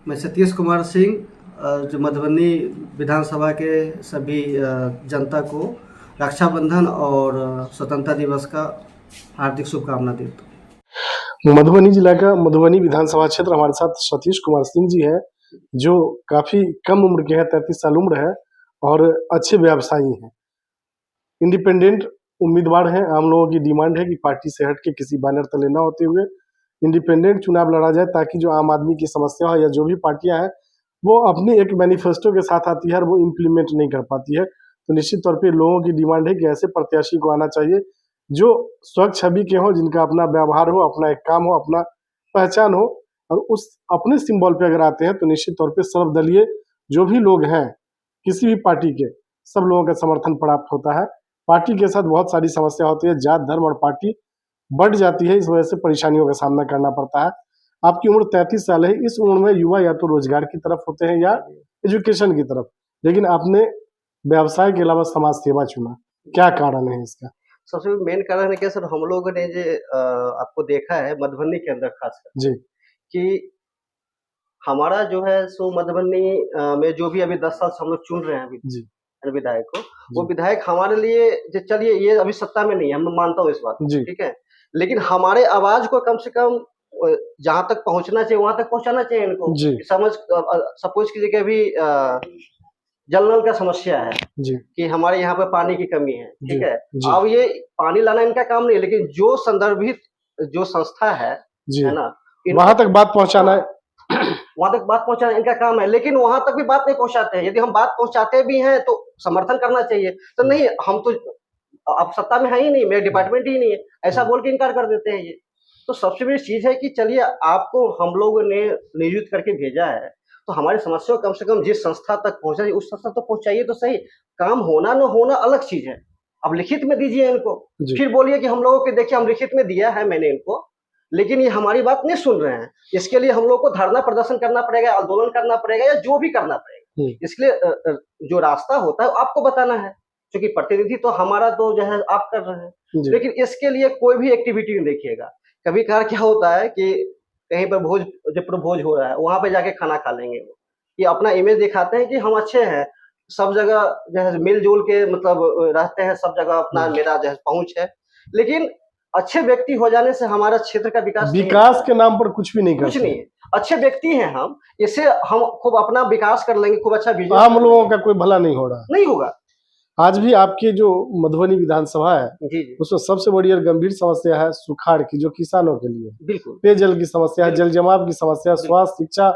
मैं सतीश कुमार सिंह जो मधुबनी विधानसभा के सभी जनता को रक्षाबंधन और स्वतंत्रता दिवस का हार्दिक शुभकामना देता हूँ। मधुबनी जिला का मधुबनी विधानसभा क्षेत्र, हमारे साथ सतीश कुमार सिंह जी है, जो काफी कम उम्र के हैं, 33 साल उम्र है और अच्छे व्यवसायी हैं, इंडिपेंडेंट उम्मीदवार हैं। आम लोगों की डिमांड है कि पार्टी से हट के किसी बैनर तले न होते हुए इंडिपेंडेंट चुनाव लड़ा जाए, ताकि जो आम आदमी की समस्या है या जो भी पार्टियां हैं वो अपनी एक मैनिफेस्टो के साथ आती है और वो इम्प्लीमेंट नहीं कर पाती है। तो निश्चित तौर पे लोगों की डिमांड है कि ऐसे प्रत्याशी को आना चाहिए जो स्वच्छ छवि के हों, जिनका अपना व्यवहार हो, अपना एक काम हो, अपना पहचान हो, और उस अपने सिंबल पे अगर आते हैं तो निश्चित तौर पे सर्वदलीय जो भी लोग हैं किसी भी पार्टी के, सब लोगों का समर्थन प्राप्त होता है। पार्टी के साथ बहुत सारी समस्या होती है, जात धर्म और पार्टी बढ़ जाती है, इस वजह से परेशानियों का सामना करना पड़ता है। आपकी उम्र 33 साल है, इस उम्र में युवा या तो रोजगार की तरफ होते हैं या एजुकेशन की तरफ, लेकिन आपने व्यवसाय के अलावा समाज सेवा चुना, क्या कारण है इसका? सबसे मेन कारण है क्या सर, हम लोगों ने जो आपको देखा है मधुबनी के अंदर खासकर जी कि हमारा जो है सो मधुबनी में जो भी अभी 10 साल से हम लोग चुन रहे हैं अभी जी विधायक को, वो जी विधायक हमारे लिए जो चलिए ये अभी सत्ता में नहीं है, मैं मानता हूँ इस बात को, जी ठीक है, लेकिन हमारे आवाज को कम से कम जहाँ तक पहुंचना चाहिए वहां तक पहुंचाना चाहिए इनको। जी सपोज कीजिए कि अभी जल नल का समस्या है जी कि हमारे यहाँ पे पानी की कमी है, जी ठीक है। जी अब ये पानी लाना इनका काम नहीं है, लेकिन जो संदर्भित जो संस्था है जी ना, वहां तक बात पहुंचाना है। वहां तक बात पहुंचाना इनका काम है, लेकिन वहां तक भी बात नहीं पहुंचाते हैं। यदि हम बात पहुंचाते भी हैं तो समर्थन करना चाहिए, तो नहीं हम तो अब सत्ता में है ही नहीं, मेरे डिपार्टमेंट ही नहीं है, ऐसा बोल के इनकार कर देते हैं ये। तो सबसे बड़ी चीज है कि चलिए आपको हम लोगों ने नियुक्त करके भेजा है, तो हमारी समस्या कम से कम जिस संस्था तक पहुंचाइए उस संस्था तक पहुंचाइए तो सही। काम होना न होना अलग चीज है, अब लिखित में दीजिए इनको, फिर बोलिए कि हम लोगों के देखिए हम लिखित में दिया है मैंने इनको, लेकिन ये हमारी बात नहीं सुन रहे हैं। इसके लिए हम लोग को धरना प्रदर्शन करना पड़ेगा, आंदोलन करना पड़ेगा या जो भी करना पड़ेगा। इसके लिए जो रास्ता होता है आपको बताना है, क्योंकि प्रतिनिधि तो हमारा तो जो है आप कर रहे हैं, लेकिन इसके लिए कोई भी एक्टिविटी नहीं देखिएगा। कभी कभार क्या होता है कि कहीं पर भोज जब भोज हो रहा है वहां पे जाके खाना खा लेंगे वो, ये अपना इमेज दिखाते हैं कि हम अच्छे हैं, सब जगह जो है मिलजुल के मतलब रहते हैं, सब जगह अपना मेरा जो है पहुंच है, लेकिन अच्छे व्यक्ति हो जाने से हमारा क्षेत्र का विकास के नाम पर कुछ भी नहीं कुछ करते। नहीं है। अच्छे व्यक्ति हैं हम, इससे हम खूब अपना विकास कर लेंगे, खूब अच्छा बिजनेस, आम लोगों का कोई भला नहीं हो रहा, नहीं होगा। आज भी आपकी जो मधुबनी विधानसभा है जी उसमें सबसे बड़ी और गंभीर समस्या है सुखाड़ की, जो किसानों के लिए बिल्कुल पेयजल की समस्या है, जल जमाव की समस्या, स्वास्थ्य, शिक्षा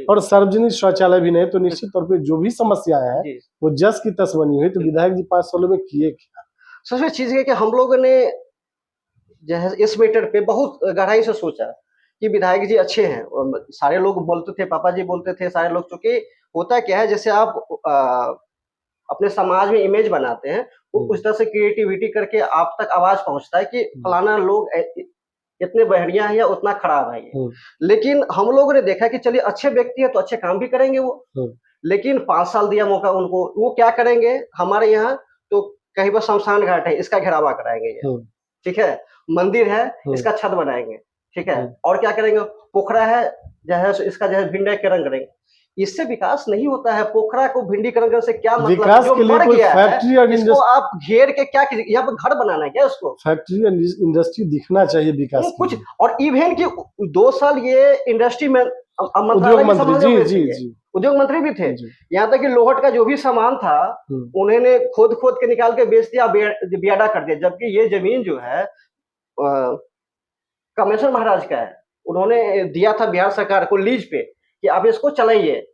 और सार्वजनिक शौचालय भी नहीं। तो निश्चित तौर पे जो भी समस्या है वो जस की तस बनी हुई। तो विधायक जी 5 सालों में किए क्या? सबसे चीज है कि हम लोगों ने जो है इस मैटर पे बहुत गहराई से सोचा कि विधायक जी अच्छे हैं, और सारे लोग बोलते थे, पापा जी बोलते थे, सारे लोग, चूंकि होता क्या है जैसे आप अपने समाज में इमेज बनाते हैं, वो उस तरह से क्रिएटिविटी करके आप तक आवाज पहुंचता है कि फलाना लोग इतने बढ़िया है या उतना खराब है ये। लेकिन हम लोगों ने देखा कि चलिए अच्छे व्यक्ति है तो अच्छे काम भी करेंगे वो, लेकिन 5 साल दिया मौका उनको, वो क्या करेंगे हमारे यहाँ, तो कहीं पर शमशान घाट है इसका घेरावा कराएंगे ये, ठीक है, मंदिर है इसका छत बनाएंगे, ठीक है, और क्या करेंगे, पोखरा है जो है इसका जो है भिंडीकरण करेंगे। इससे विकास नहीं होता है। पोखरा को भिंडीकरण करने से क्या मतलब, विकास जो के लिए मर कोई गया फैक्ट्री है और इसको आप घेर के क्या कीजिए, यहाँ पर घर बनाना है क्या उसको? फैक्ट्री और इंडस्ट्री दिखना चाहिए विकास कुछ, और इवन की 2 साल ये इंडस्ट्री में उद्योग मंत्री जी उद्योग मंत्री भी थे, यहाँ तक कि लोहट का जो भी सामान था उन्होंने खोद के निकाल के बेच दिया, बियाडा कर दिया, जबकि ये जमीन जो है कामेश्वर महाराज का है, उन्होंने दिया था बिहार सरकार को लीज पे कि आप इसको चलाइए,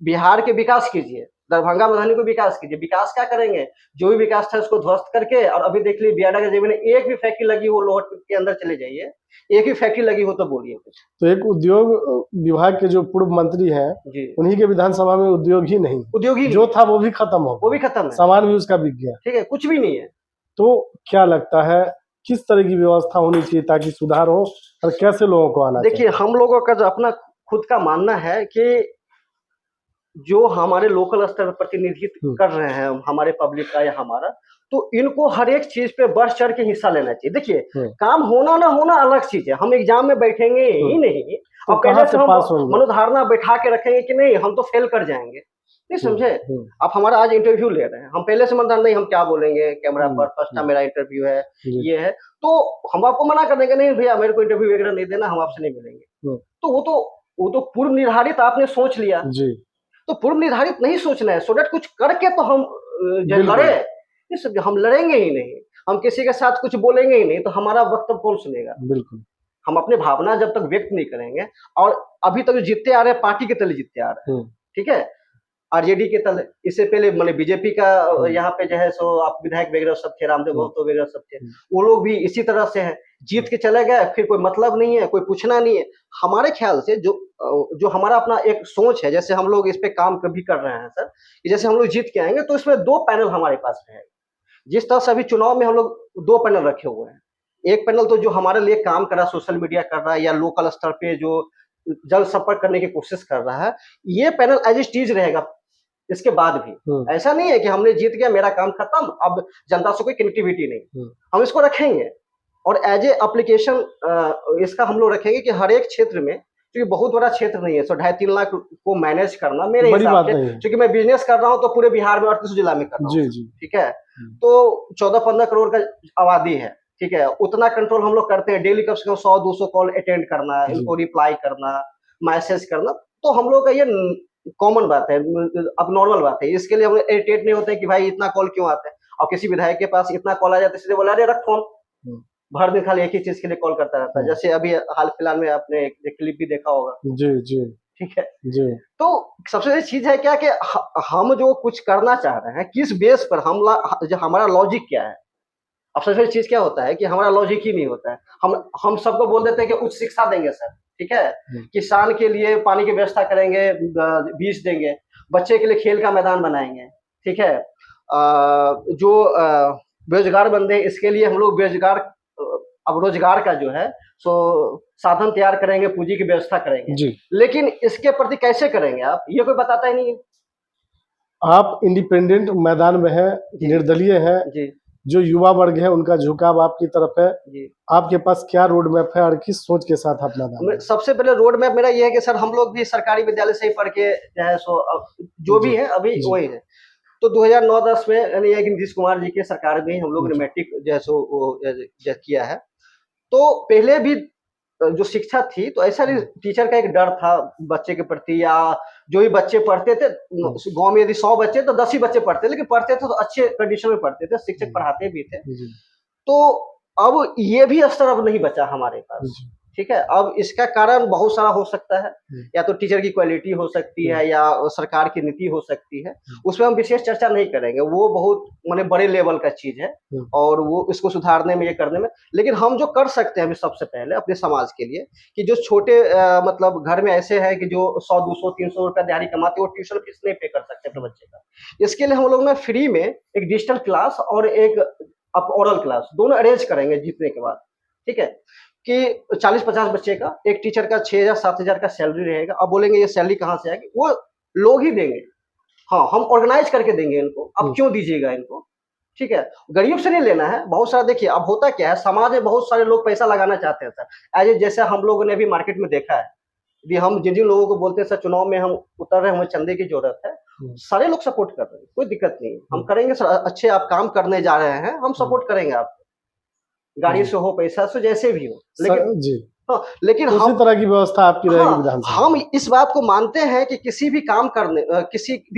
बिहार के विकास कीजिए, दरभंगा मधुबनी को विकास कीजिए। विकास क्या करेंगे, जो भी विकास था उसको ध्वस्त करके, और अभी देख लीजिए बियाडा के जमीन में एक भी फैक्ट्री लगी हो, लोहट के अंदर चले जाइए, एक भी फैक्ट्री लगी हो तो बोलिए कुछ। तो एक उद्योग विभाग के जो पूर्व मंत्री हैं उन्हीं के विधानसभा में उद्योग ही नहीं, जो था वो भी खत्म हो, वो भी खत्म है, सामान भी उसका बिक गया, ठीक है, कुछ भी नहीं है। तो क्या लगता है किस तरह की व्यवस्था होनी चाहिए ताकि सुधार हो, और कैसे लोगों को आना चाहिए? देखिए हम लोगों का जो अपना खुद का मानना है कि जो हमारे लोकल स्तर पर प्रतिनिधित्व हम्म, कर रहे हैं हमारे पब्लिक का या हमारा, तो इनको हर एक चीज पे बढ़ चढ़ के हिस्सा लेना चाहिए। देखिए, हम्म, काम होना ना होना अलग चीज है, हम एग्जाम में बैठेंगे ही नहीं तो और कहाँ पहले से से हम पास होंगे? मनोधारणा बैठा के रखेंगे कि नहीं हम तो फेल कर जाएंगे, नहीं हम्म, समझे। हम्म, आप हमारा आज इंटरव्यू ले रहे हैं, हम पहले से मनोधारणा नहीं हम क्या बोलेंगे कैमरा हम्म, पर, फर्स्ट टाइम मेरा इंटरव्यू है, जी, ये है, तो हम आपको मना कर देंगे नहीं भैया मेरे को इंटरव्यू वगैरह नहीं देना, हम आपसे नहीं मिलेंगे। हम्म, तो वो तो पूर्व निर्धारित आपने सोच लिया, जी, तो पूर्व निर्धारित नहीं सोचना है, सो दैट कुछ करके तो हम जो लड़े, बिल्कुल, इस हम लड़ेंगे ही नहीं, हम किसी के साथ कुछ बोलेंगे ही नहीं, तो हमारा वक्तव्य कौन सुनेगा। बिल्कुल, हम अपनी भावना जब तक व्यक्त नहीं करेंगे, और अभी तक जो जीतते आ रहे हैं पार्टी के तले जीतते आ रहे हैं, हम्म, ठीक है, आरजेडी के तले, इससे पहले मैंने बीजेपी का हम्म, यहाँ पे जो है सो आप विधायक वगैरह सब थे, रामदेव हम्म, महतो वगैरह सब थे, हम्म, वो लोग भी इसी तरह से हैं, जीत के चले गए, फिर कोई मतलब नहीं है, कोई पूछना नहीं है। हमारे ख्याल से जो हमारा अपना एक सोच है, जैसे हम लोग इस पे काम कभी कर रहे हैं सर, कि जैसे हम लोग जीत के आएंगे तो इसमें 2 पैनल हमारे पास रहेगा। जिस तरह से अभी चुनाव में हम लोग 2 पैनल रखे हुए हैं। एक पैनल तो जो हमारे लिए काम कर रहा है, सोशल मीडिया कर रहा है या लोकल स्तर पे जो जन संपर्क करने की कोशिश कर रहा है, ये पैनल एज़ इट इज़ रहेगा इसके बाद भी। हम्म, ऐसा नहीं है कि हमने जीत गया, मेरा काम खत्म, अब जनता से कोई कनेक्टिविटी नहीं। हम्म, हम इसको रखेंगे और एज़ ए एप्लीकेशन इसका हम लोग रखेंगे कि हर एक क्षेत्र में, क्योंकि बहुत बड़ा क्षेत्र नहीं है, सो 2.5-3 लाख को मैनेज करना मेरे बड़ी हिसाब बात से, नहीं है, क्योंकि मैं बिज़नेस कर रहा हूँ तो पूरे बिहार में 38 जिला में कर रहा हूँ जी, सर, जी, ठीक है? हम्म, तो 14-15 करोड़ का आबादी है, ठीक है? उतना कंट्रोल हम लोग करते हैं, डेली कम से कम 100-200 कॉल अटेंड करना, जी, इनको रिप्लाई करना, मैसेज करना, तो हम लोग का ये कॉमन बात है, अब नॉर्मल बात है। इसके लिए हम लोग इरिटेट नहीं होते हैं कि भाई इतना कॉल क्यों आता है? और किसी विधायक के पास इतना कॉल आ जाता है, सीधे बोला, "अरे रख फ़ोन।" हम्म, भर दिन खाली एक ही चीज़ के लिए कॉल करता रहता है। हम्म, जैसे अभी हाल-फिलहाल में आपने एक क्लिप भी देखा होगा, जी, जी, ठीक है? जी, तो सबसे बड़ी चीज़ है क्या कि हम जो कुछ करना चाह रहे हैं, किस बेस पर जो हमारा लॉजिक क्या है? अब सबसे बड़ी चीज़ क्या होता है कि हमारा लॉजिक ही नहीं होता है। हम सबको बोल देते हैं कि उच्च शिक्षा देंगे सर, ठीक है? हम्म, किसान के लिए पानी की व्यवस्था करेंगे, बीज देंगे, बच्चे के लिए खेल का मैदान बनाएँगे, ठीक है? जो बेरोज़गार बंदे हैं इसके लिए हम लोग अब रोज़गार का जो है सो साधन तैयार करेंगे, पूँजी की व्यवस्था करेंगे। जी, लेकिन इसके प्रति कैसे करेंगे आप? ये कोई बताता ही नहीं है। आप इंडिपेंडेंट मैदान में हैं, जी, निर्दलीय हैं, जी, जो युवा वर्ग है उनका झुकाव आपकी तरफ है, जी। आपके पास क्या रोड मैप है और किस सोच के साथ आप मैदान में हैं? सबसे पहले रोड मैप मेरा ये है कि सर हम लोग भी सरकारी विद्यालय से ही पढ़ के जो है सो जो जी, भी है अभी जी, वही है। तो 2009-10 में यानी एक नीतीश कुमार जी के सरकार में ही हम लोग ने जी, मैट्रिक जो है सो वो किया है। तो पहले भी जो शिक्षा थी तो ऐसा नहीं, हुँ, टीचर का एक डर था बच्चे के प्रति, या जो भी बच्चे पढ़ते थे हुँ, गाँव में यदि 100 बच्चे तो 10 ही बच्चे पढ़ते, लेकिन पढ़ते थे तो अच्छे कंडीशन में पढ़ते थे, शिक्षक हुँ, पढ़ाते भी थे। जी, तो अब ये भी स्तर अब नहीं बचा हमारे पास, जी, ठीक है? अब इसका कारण बहुत सारा हो सकता है, हुँ, या तो टीचर की क्वालिटी हो सकती हुँ, है या सरकार की नीति हो सकती है, हुँ, उसमें हम विशेष चर्चा नहीं करेंगे, वो बहुत माने बड़े लेवल का चीज़ है हुँ, और वो इसको सुधारने में, ये करने में। लेकिन हम जो कर सकते हैं अभी सबसे पहले अपने समाज के लिए, कि जो छोटे मतलब घर में ऐसे हैं कि जो 100, 200, 300 रुपया दिहाड़ी कमाते हैं, वो ट्यूशन फीस नहीं पे कर सकते अपने बच्चे का। इसके लिए हम लोग ना फ्री में एक डिजिटल क्लास और एक ओरल क्लास दोनों अरेंज करेंगे जीतने के बाद, ठीक है? कि 40-50 बच्चे का एक टीचर का 6,000 7,000 का सैलरी रहेगा। अब बोलेंगे ये सैलरी कहाँ से आएगी? वो लोग ही देंगे। हाँ, हम ऑर्गेनाइज़ करके देंगे इनको, अब हुँ, क्यों दीजिएगा इनको? ठीक है? गरीब से नहीं लेना है, बहुत सारा देखिए अब होता क्या है, समाज में बहुत सारे लोग पैसा लगाना चाहते हैं सर। जैसे हम लोगों ने भी मार्केट में देखा है, यदि हम जिन-जिन लोगों को बोलते हैं सर चुनाव में हम उतर रहे हैं, हमें चंदे की ज़रूरत है, हुँ, सारे लोग सपोर्ट कर रहे हैं, कोई दिक्कत नहीं है। हम हुँ, करेंगे सर, अच्छे आप काम करने जा रहे हैं, हम हुँ, सपोर्ट करेंगे आपको। गाड़ी जी, से हो, पैसा से, जैसे भी हो। लेकिन जी, हाँ, लेकिन उसी हम तरह की व्यवस्था आपकी रहेगी हाँ, विधानसभा हम में। इस बात को मानते हैं कि किसी भी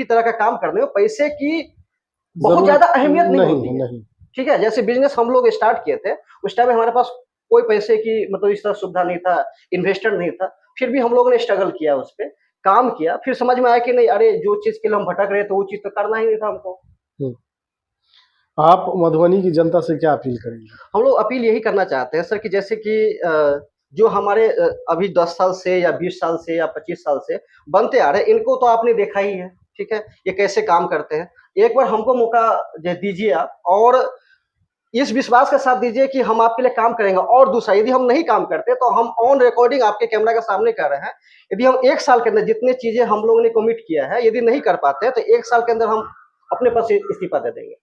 तरह का काम करने में पैसे की बहुत ज़रूरत ज़्यादा अहमियत नहीं नहीं होती है, है, नहीं। ठीक है? जैसे बिज़नेस हम लोग स्टार्ट किए थे, उस टाइम में हमारे पास कोई पैसे की मतलब इस तरह सुविधा नहीं था, इन्वेस्टर नहीं था, फिर भी हम लोगों ने स्ट्रगल किया उस पे, काम किया, फिर समझ में आया कि नहीं अरे! जो चीज़ के लिए हम भटक रहे थे, वो चीज़ तो करना ही नहीं था हमको। हुँ, आप मधुबनी की जनता से क्या अपील करेंगे? हम लोग अपील यही करना चाहते हैं सर कि जैसे कि जो हमारे अभी 10 साल से या 20 साल से या 25 साल से बनते आ रहे हैं, इनको तो आपने देखा ही है, ठीक है? ये कैसे काम करते हैं। एक बार हमको मौका दीजिए आप, और इस विश्वास के साथ दीजिए कि हम आपके लिए काम करेंगे। और दूसरा, यदि हम नहीं काम करते तो हम ऑन रिकॉर्डिंग आपके कैमरा के सामने कर रहे हैं, यदि हम 1 साल के अंदर जितनी चीजें हम लोगों ने कमिट किया है, यदि नहीं कर पाते हैं तो 1 साल के अंदर हम अपने पद से इस्तीफा दे देंगे।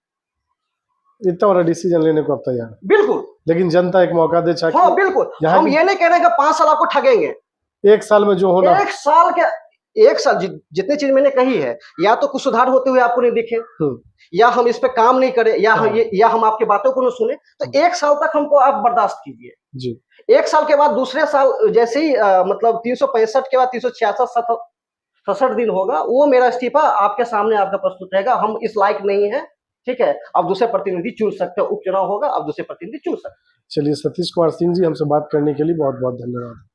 इतना बड़ा डिसीजन लेने को आप तैयार हैं। बिल्कुल, लेकिन जनता एक मौका दे चाहे हाँ बिल्कुल। यहाँ हम की ये नहीं कह रहे हैं कि 5 साल आपको ठगेंगे। 1 साल में जो होना 1 साल के 1 साल जितनी चीज मैंने कही है, या तो कुछ सुधार होते हुए आपको नहीं दिखे, या हम इस पे काम नहीं करें, या हाँ। या हम आपकी बातों को नहीं सुने, तो 1 साल तक हमको आप बर्दाश्त कीजिए। जी 1 साल के बाद दूसरे साल जैसे ही मतलब 365 के बाद 366 67 दिन होगा, वो मेरा इस्तीफा आपके सामने आपका प्रस्तुत रहेगा। हम इस लायक नहीं है, ठीक है, आप दूसरे प्रतिनिधि चुन सकते हो, उपचुनाव होगा, आप दूसरे प्रतिनिधि चुन सकते हो। चलिए, सतीश कुमार सिंह जी, हमसे बात करने के लिए बहुत बहुत धन्यवाद।